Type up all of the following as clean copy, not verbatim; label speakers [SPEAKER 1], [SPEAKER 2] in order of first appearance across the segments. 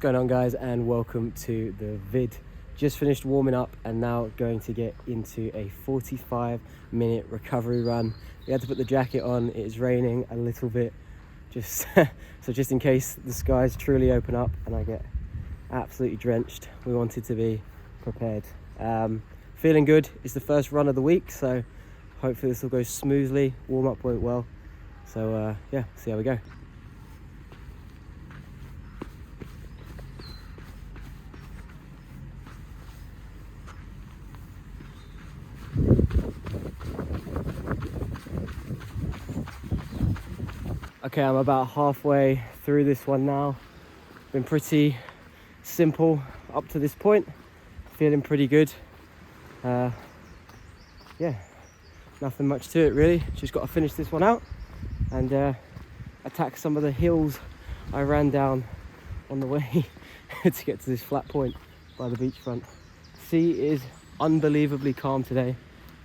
[SPEAKER 1] going on, guys, and welcome to the vid. Just finished warming up and now going to get into a 45-minute recovery run. We had to put the jacket on. It is raining a little bit, just so just in case the skies truly open up and I get absolutely drenched, we wanted to be prepared. Feeling good. It's the first run of the week, so hopefully this will go smoothly. Warm up went well, so yeah, see how we go. Okay, I'm about halfway through this one now. Been pretty simple up to this point. Feeling pretty good. Yeah, nothing much to it really. Just got to finish this one out and attack some of the hills I ran down on the way to get to this flat point by the beachfront. Sea is unbelievably calm today.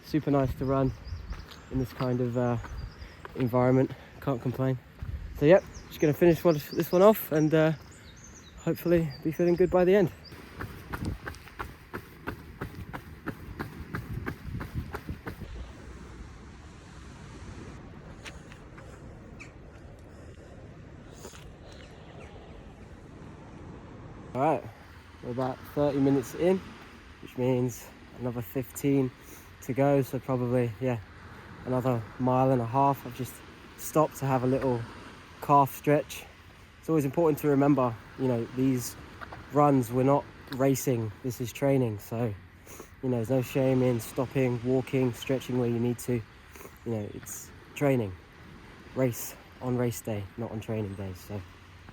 [SPEAKER 1] Super nice to run in this kind of environment. Can't complain. So yep, just gonna finish this one off and hopefully be feeling good by the end. All right, we're about 30 minutes in, which means another 15 to go. So probably, yeah, another mile and a half. I've just stopped to have a little calf stretch. It's always important to remember, you know, these runs, we're not racing, this is training. So, you know, there's no shame in stopping, walking, stretching where you need to. You know, it's training. Race on race day, not on training day. So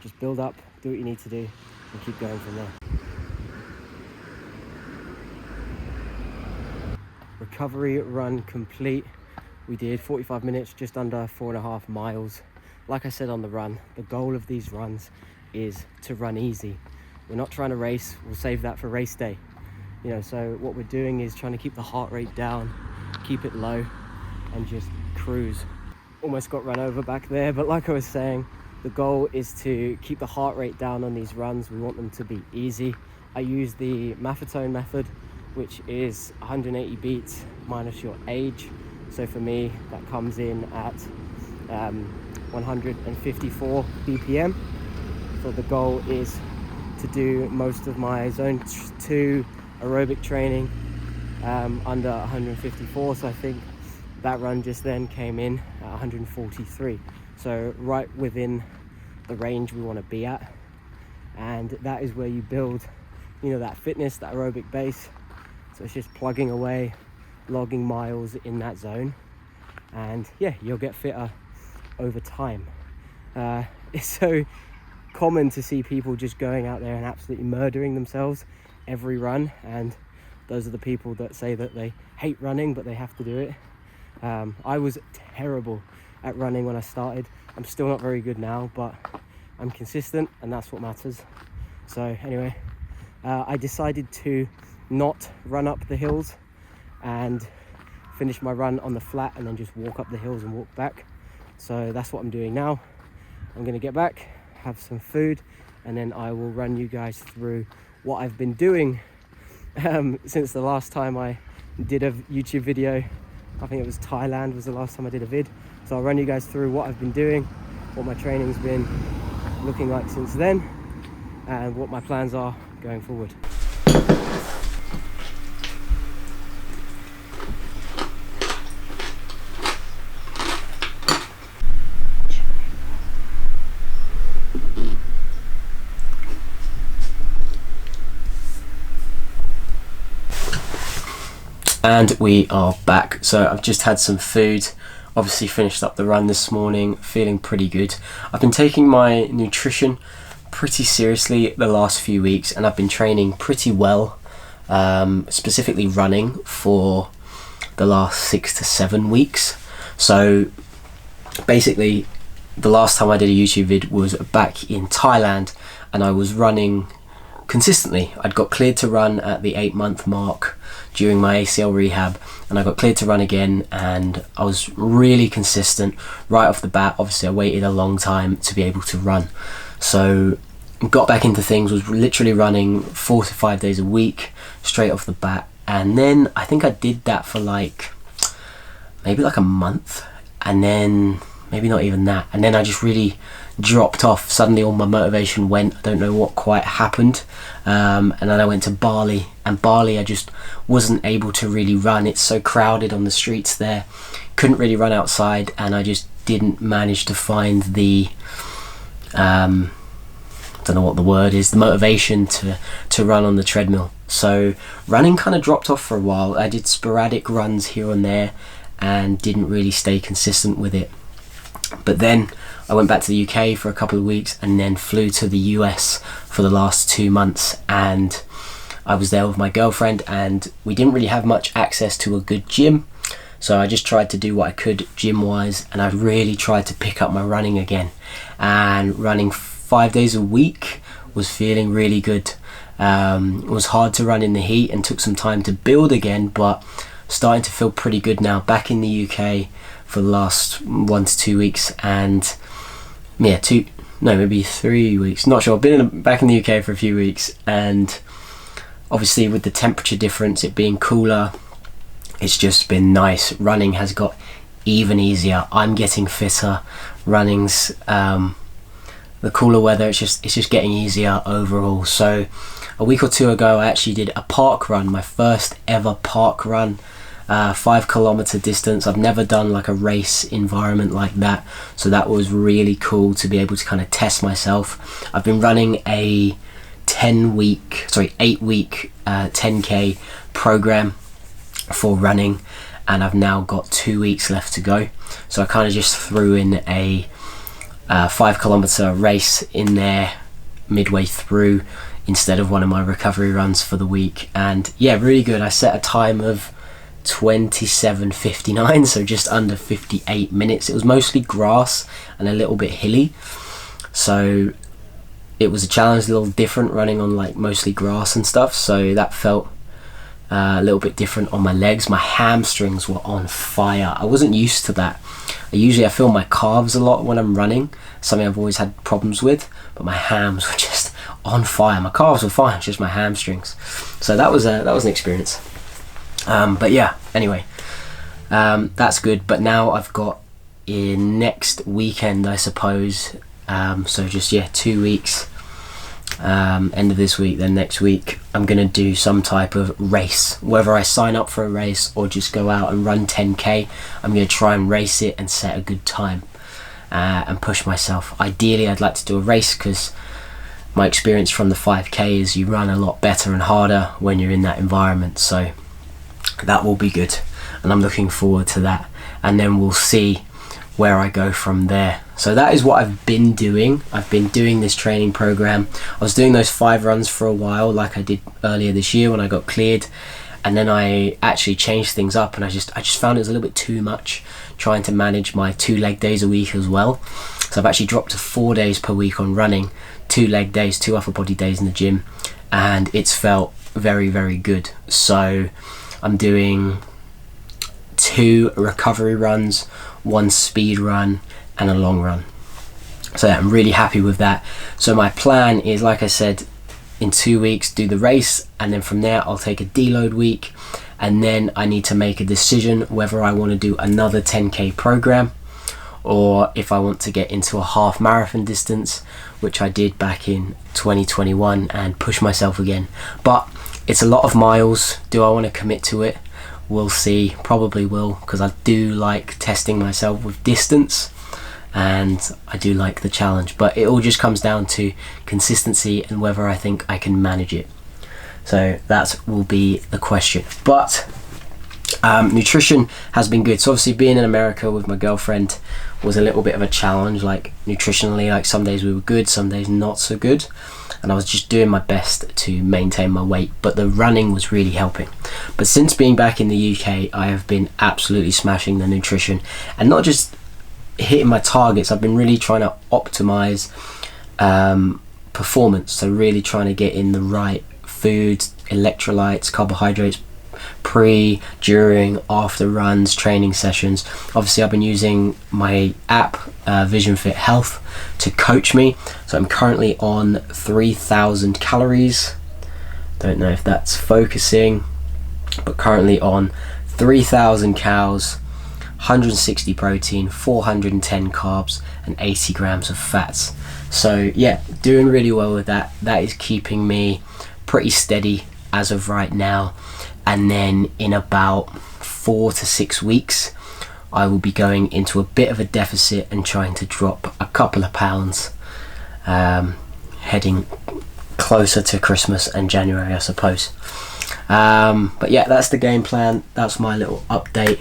[SPEAKER 1] just build up, do what you need to do and keep going from there. Recovery run complete. We did 45 minutes, just under 4.5 miles. Like I said on the run, the goal of these runs is to run easy. We're not trying to race, we'll save that for race day. You know, so what we're doing is trying to keep the heart rate down, keep it low, and just cruise. Almost got run over back there, but like I was saying, the goal is to keep the heart rate down on these runs. We want them to be easy. I use the MyProtein method, which is 180 beats minus your age. So for me, that comes in at 154 BPM. So the goal is to do most of my zone 2 aerobic training under 154. So I think that run just then came in at 143. So right within the range we want to be at. And that is where you build, you know, that fitness, that aerobic base. So it's just plugging away, logging miles in that zone. And yeah, you'll get fitter over time. It's so common to see people just going out there and absolutely murdering themselves every run, and those are the people that say that they hate running but they have to do it. I was terrible at running when I started. I'm still not very good now, but I'm consistent and that's what matters. So anyway, I decided to not run up the hills and finish my run on the flat and then just walk up the hills and walk back. So that's what I'm doing now. I'm going to get back, have some food, and then I will run you guys through what I've been doing since the last time I did a YouTube video. I think it was Thailand was the last time I did a vid. So I'll run you guys through what I've been doing, what my training's been looking like since then, and what my plans are going forward. And we are back. So I've just had some food, obviously finished up the run this morning, feeling pretty good. I've been taking my nutrition pretty seriously the last few weeks and I've been training pretty well, specifically running for the last 6 to 7 weeks. So basically the last time I did a YouTube vid was back in Thailand and I was running consistently. I'd got cleared to run at the 8-month mark during my Acl Rehab and I got cleared to run again, and I was really consistent right off the bat. Obviously I waited a long time to be able to run, so got back into things, was literally running 4 to 5 days a week straight off the bat. And then I think I did that for like maybe like a month, and then maybe not even that, and then I just really dropped off. Suddenly all my motivation went. I don't know what quite happened, and then I went to Bali, and Bali I just wasn't able to really run. It's so crowded on the streets there, couldn't really run outside, and I just didn't manage to find the I don't know what the word is, the motivation to run on the treadmill. So running kind of dropped off for a while. I did sporadic runs here and there and didn't really stay consistent with it. But then I went back to the UK for a couple of weeks and then flew to the US for the last 2 months, and I was there with my girlfriend, and we didn't really have much access to a good gym, so I just tried to do what I could gym wise, and I really tried to pick up my running again. And running 5 days a week was feeling really good. It was hard to run in the heat and took some time to build again, but starting to feel pretty good now. Back in the UK for the last 1 to 2 weeks, and yeah, maybe 3 weeks, not sure. I've been back in the UK for a few weeks, and obviously with the temperature difference, it being cooler, it's just been nice. Running has got even easier. I'm getting fitter. Running's the cooler weather, it's just getting easier overall. So a week or two ago I actually did a park run, my first ever park run, 5 kilometer distance. I've never done like a race environment like that, so that was really cool to be able to kind of test myself. I've been running a 8-week 10k program for running, and I've now got 2 weeks left to go. So I kind of just threw in a 5 kilometer race in there midway through instead of one of my recovery runs for the week, and yeah, really good. I set a time of 27:59, so just under 58 minutes. It was mostly grass and a little bit hilly, so it was a challenge, a little different running on like mostly grass and stuff, so that felt a little bit different on my legs. My hamstrings were on fire. I wasn't used to that. I feel my calves a lot when I'm running, something I've always had problems with, but my hams were just on fire. My calves were fine, just my hamstrings. So that was an experience. But yeah, anyway, that's good. But now I've got next weekend, I suppose. So just 2 weeks. End of this week, then next week I'm gonna do some type of race, whether I sign up for a race or just go out and run 10k. I'm gonna try and race it and set a good time, and push myself. Ideally I'd like to do a race, because my experience from the 5k is you run a lot better and harder when you're in that environment, so that will be good, and I'm looking forward to that, and then we'll see where I go from there. So that is what I've been doing. I've been doing this training program. I was doing those 5 runs for a while, like I did earlier this year when I got cleared, and then I actually changed things up, and I just found it was a little bit too much trying to manage my 2 leg days a week as well. So I've actually dropped to 4 days per week on running, 2 leg days, 2 upper body days in the gym, and it's felt very, very good. So I'm doing 2 recovery runs, 1 speed run, and a long run. So yeah, I'm really happy with that. So my plan is, like I said, in 2 weeks do the race, and then from there I'll take a deload week, and then I need to make a decision whether I want to do another 10k program, or if I want to get into a half marathon distance, which I did back in 2021, and push myself again. But it's a lot of miles. Do I want to commit to it? We'll see. Probably will, because I do like testing myself with distance, and I do like the challenge, but it all just comes down to consistency and whether I think I can manage it. So that will be the question. But nutrition has been good. So obviously being in America with my girlfriend was a little bit of a challenge, like nutritionally. Like some days we were good, some days not so good, and I was just doing my best to maintain my weight, but the running was really helping. But since being back in the UK, I have been absolutely smashing the nutrition, and not just hitting my targets. I've been really trying to optimize performance, so really trying to get in the right foods, electrolytes, carbohydrates, pre, during, after runs, training sessions. Obviously I've been using my app Vision Fit Health to coach me, so I'm currently on 3,000 calories. Don't know if that's focusing, but currently on 3,000 calories, 160 protein, 410 carbs, and 80 grams of fats. So yeah, doing really well with that. That is keeping me pretty steady as of right now. And then in about 4 to 6 weeks, I will be going into a bit of a deficit and trying to drop a couple of pounds, heading closer to Christmas and January, I suppose. But yeah, that's the game plan. That's my little update.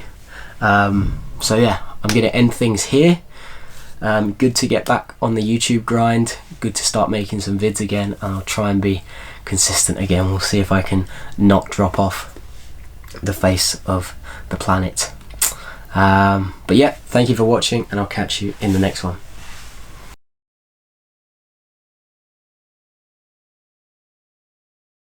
[SPEAKER 1] So yeah, I'm gonna end things here. Good to get back on the YouTube grind, good to start making some vids again, and I'll try and be consistent again. We'll see if I can not drop off the face of the planet. But yeah, thank you for watching, and I'll catch you in the next one.